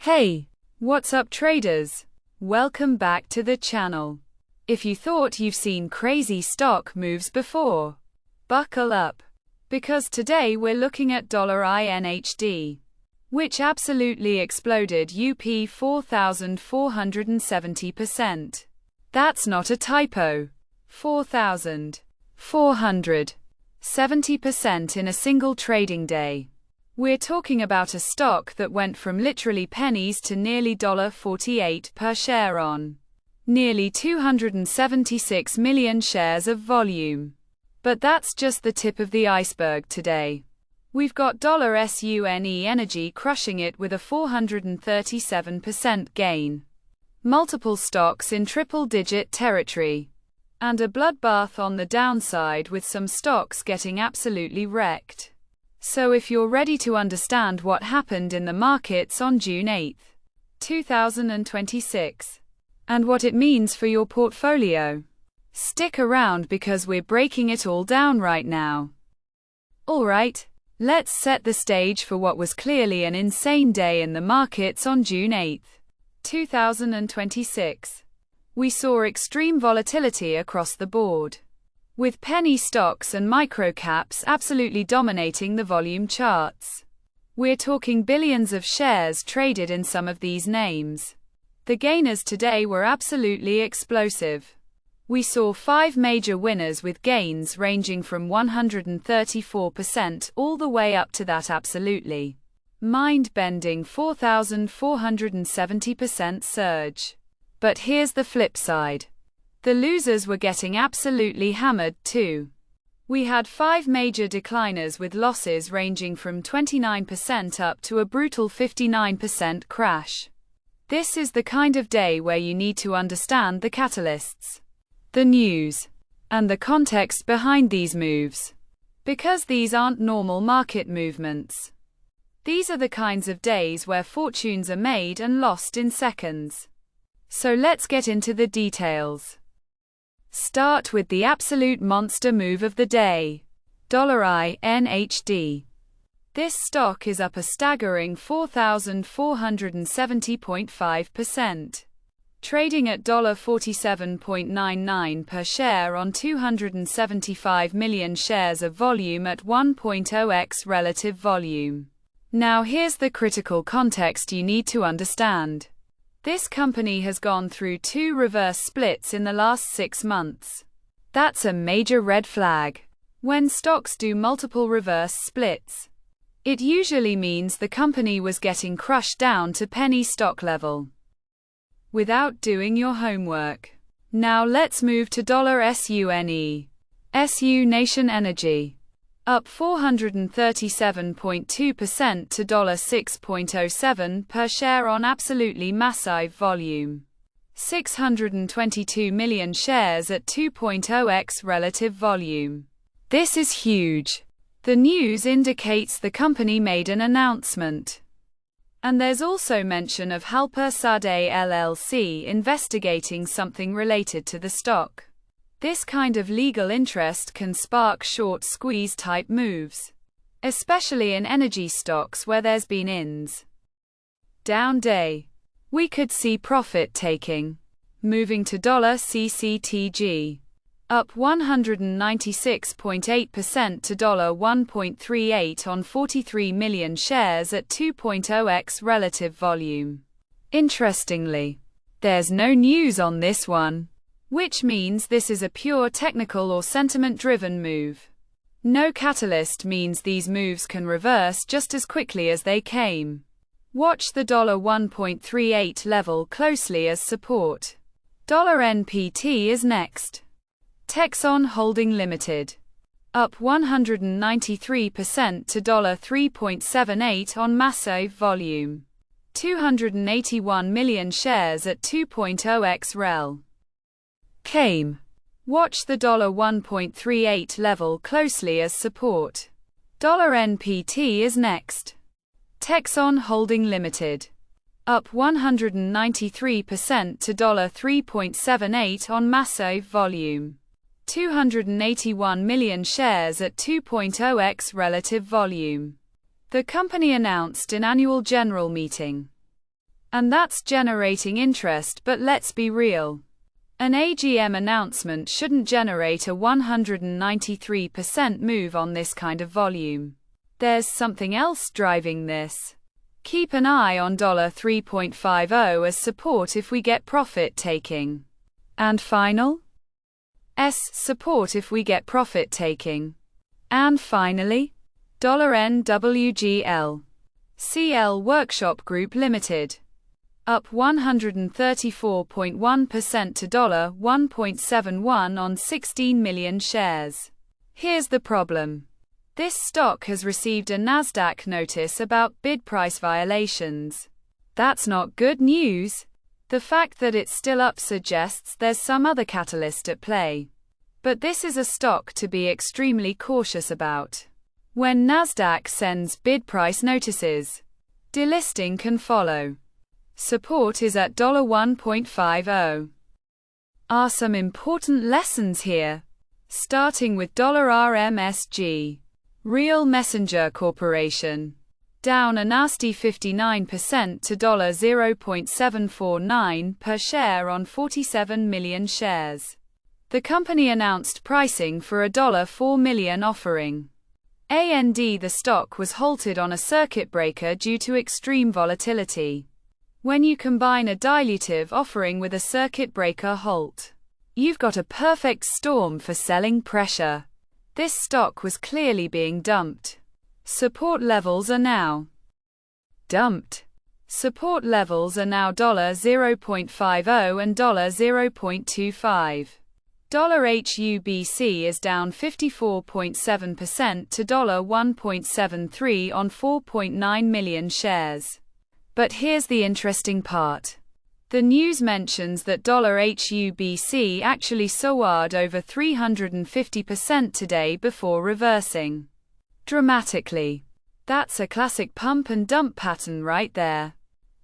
Hey, what's up traders? Welcome back to the channel. If you thought you've seen crazy stock moves before, buckle up. Because today we're looking at $INHD, which absolutely exploded up 4,470%. That's not a typo. 4,470% in a single trading day. We're talking about a stock that went from literally pennies to nearly $48 per share on nearly 276 million shares of volume. But that's just the tip of the iceberg today. We've got SUNE Energy crushing it with a 437% gain. Multiple stocks in triple-digit territory. And a bloodbath on the downside with some stocks getting absolutely wrecked. So if you're ready to understand what happened in the markets on June 8, 2026, and what it means for your portfolio, stick around because we're breaking it all down right now. Alright, let's set the stage for what was clearly an insane day in the markets on June 8, 2026. We saw extreme volatility across the board, with penny stocks and microcaps absolutely dominating the volume charts. We're talking billions of shares traded in some of these names. The gainers today were absolutely explosive. We saw 5 major winners with gains ranging from 134% all the way up to that absolutely mind-bending 4,470% surge. But here's the flip side. The losers were getting absolutely hammered too. We had 5 major decliners with losses ranging from 29% up to a brutal 59% crash. This is the kind of day where you need to understand the catalysts, the news, and the context behind these moves. Because these aren't normal market movements. These are the kinds of days where fortunes are made and lost in seconds. So let's get into the details. Start with the absolute monster move of the day. INHD. This stock is up a staggering 4,470.5%. Trading at $47.99 per share on 275 million shares of volume at 1.0x relative volume. Now here's the critical context you need to understand. This company has gone through 2 reverse splits in the last 6 months. That's a major red flag. When stocks do multiple reverse splits, it usually means the company was getting crushed down to penny stock level without doing your homework. Now let's move to $SUNE. SUNE Energy. Up 437.2% to $6.07 per share on absolutely massive volume. 622 million shares at 2.0x relative volume. This is huge. The news indicates the company made an announcement. And there's also mention of Halper Sadeh LLC investigating something related to the stock. This kind of legal interest can spark short squeeze type moves, especially in energy stocks where there's been ins. Down day. We could see profit taking. Moving to $CCTG. Up 196.8% to $1.38 on 43 million shares at 2.0x relative volume. Interestingly, there's no news on this one, which means this is a pure technical or sentiment-driven move. No catalyst means these moves can reverse just as quickly as they came. Watch the $1.38 level closely as support. $NPT is next. Texon Holding Limited. Up 193% to $3.78 on massive volume. 281 million shares at 2.0x rel. Came. Watch the $1.38 level closely as support. $NPT is next. Texon Holding Limited. Up 193% to $3.78 on massive volume. 281 million shares at 2.0x relative volume. The company announced in annual general meeting And that's generating interest, but let's be real. An AGM announcement shouldn't generate a 193% move on this kind of volume. There's something else driving this. Keep an eye on $3.50 as support if we get profit taking. And final? Support if we get profit taking. And finally, $NWGL. CL Workshop Group Limited. Up 134.1% to $1.71 on 16 million shares. Here's the problem. This stock has received a Nasdaq notice about bid price violations. That's not good news. The fact that it's still up suggests there's some other catalyst at play. But this is a stock to be extremely cautious about. When Nasdaq sends bid price notices, delisting can follow. Support is at $1.50. Are some important lessons here, starting with $RMSG. Real Messenger Corporation. Down a nasty 59% to $0.749 per share on 47 million shares. The company announced pricing for a $4 million offering. AND the stock was halted on a circuit breaker due to extreme volatility. When you combine a dilutive offering with a circuit breaker halt, you've got a perfect storm for selling pressure. This stock was clearly being dumped. Support levels are now dumped. Support levels are now $0.50 and $0.25. HUBC is down 54.7% to $1.73 on 4.9 million shares. But here's the interesting part. The news mentions that HUBC actually soared over 350% today before reversing dramatically. That's a classic pump and dump pattern right there.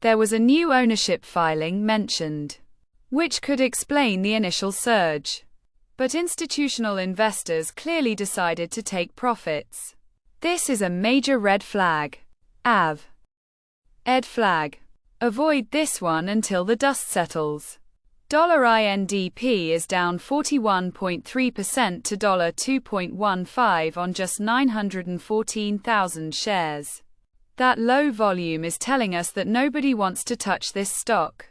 There was a new ownership filing mentioned, which could explain the initial surge. But institutional investors clearly decided to take profits. This is a major red flag. Ed flag. Avoid this one until the dust settles. INDP is down 41.3% to $2.15 on just 914,000 shares. That low volume is telling us that nobody wants to touch this stock.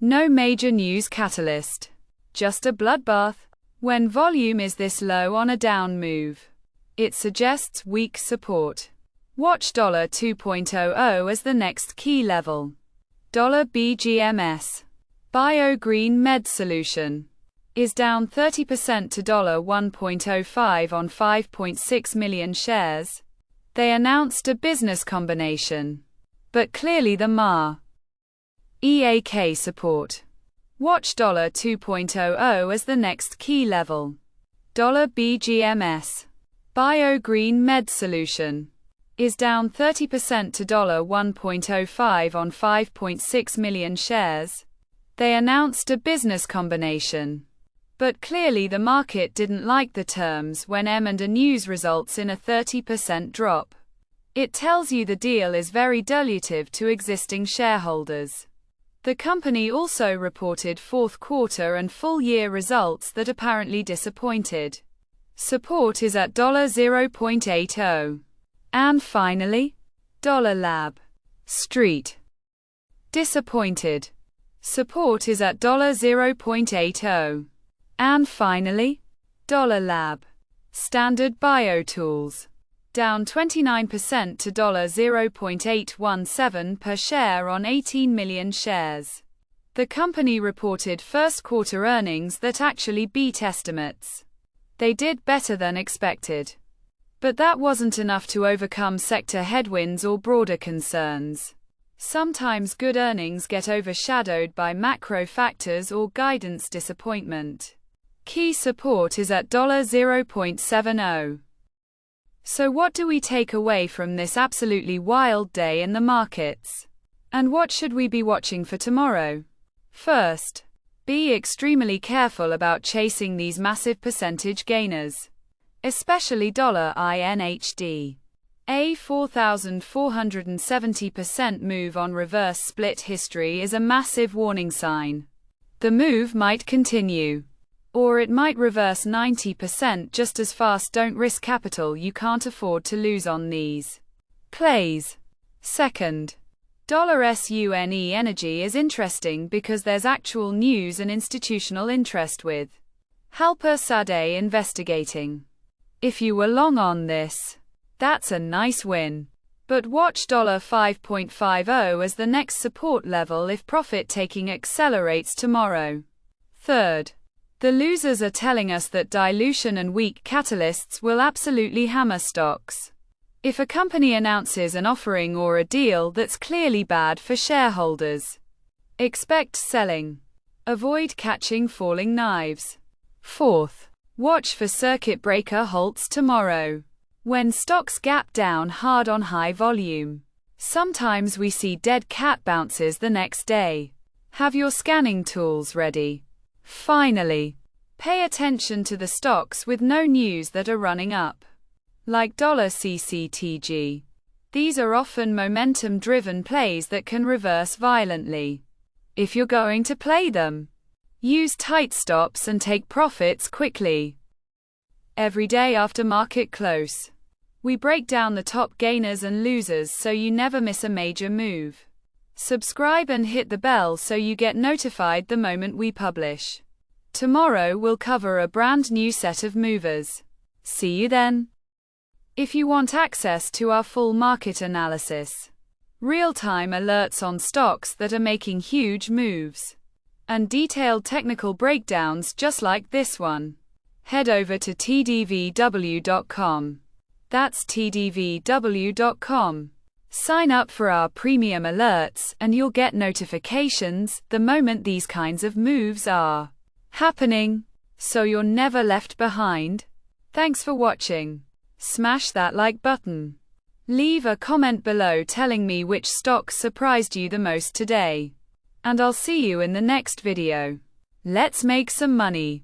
No major news catalyst. Just a bloodbath. When volume is this low on a down move, it suggests weak support. Watch $2.00 as the next key level. BGMS. Bio-Green Med Solution is down 30% to $1.05 on 5.6 million shares. They announced a business combination, but clearly the EAK support. Watch $2.00 as the next key level. BGMS. Bio-Green Med Solution is down 30% to $1.05 on 5.6 million shares. They announced a business combination, but clearly the market didn't like the terms when M&A news results in a 30% drop. It tells you the deal is very dilutive to existing shareholders. The company also reported fourth quarter and full year results that apparently disappointed. Support is at $0.80. And finally, Lab Street. Disappointed. Support is at $0.80. And finally, Lab Standard Biotools. Down 29% to $0.817 per share on 18 million shares. The company reported first quarter earnings that actually beat estimates. They did better than expected. But that wasn't enough to overcome sector headwinds or broader concerns. Sometimes good earnings get overshadowed by macro factors or guidance disappointment. Key support is at $0.70. So what do we take away from this absolutely wild day in the markets? And what should we be watching for tomorrow? First, be extremely careful about chasing these massive percentage gainers, especially INHD. A 4,470% move on reverse split history is a massive warning sign. The move might continue. Or it might reverse 90% just as fast. Don't risk capital you can't afford to lose on these plays. Second, $SUNE energy is interesting because there's actual news and institutional interest with Halper Sadeh investigating. If you were long on this, that's a nice win. But watch $5.50 as the next support level if profit taking accelerates tomorrow. Third, the losers are telling us that dilution and weak catalysts will absolutely hammer stocks. If a company announces an offering or a deal that's clearly bad for shareholders, expect selling. Avoid catching falling knives. Fourth, watch for circuit breaker halts tomorrow. When stocks gap down hard on high volume, sometimes we see dead cat bounces the next day. Have your scanning tools ready. Finally, pay attention to the stocks with no news that are running up. Like $CCTG. These are often momentum-driven plays that can reverse violently. If you're going to play them, use tight stops and take profits quickly. Every day after market close, we break down the top gainers and losers so you never miss a major move. Subscribe and hit the bell so you get notified the moment we publish. Tomorrow we'll cover a brand new set of movers. See you then. If you want access to our full market analysis, real-time alerts on stocks that are making huge moves, and detailed technical breakdowns just like this one, head over to TDVW.com. That's TDVW.com. Sign up for our premium alerts and you'll get notifications the moment these kinds of moves are happening, so you're never left behind. Thanks for watching. Smash that like button. Leave a comment below telling me which stocks surprised you the most today. And I'll see you in the next video. Let's make some money.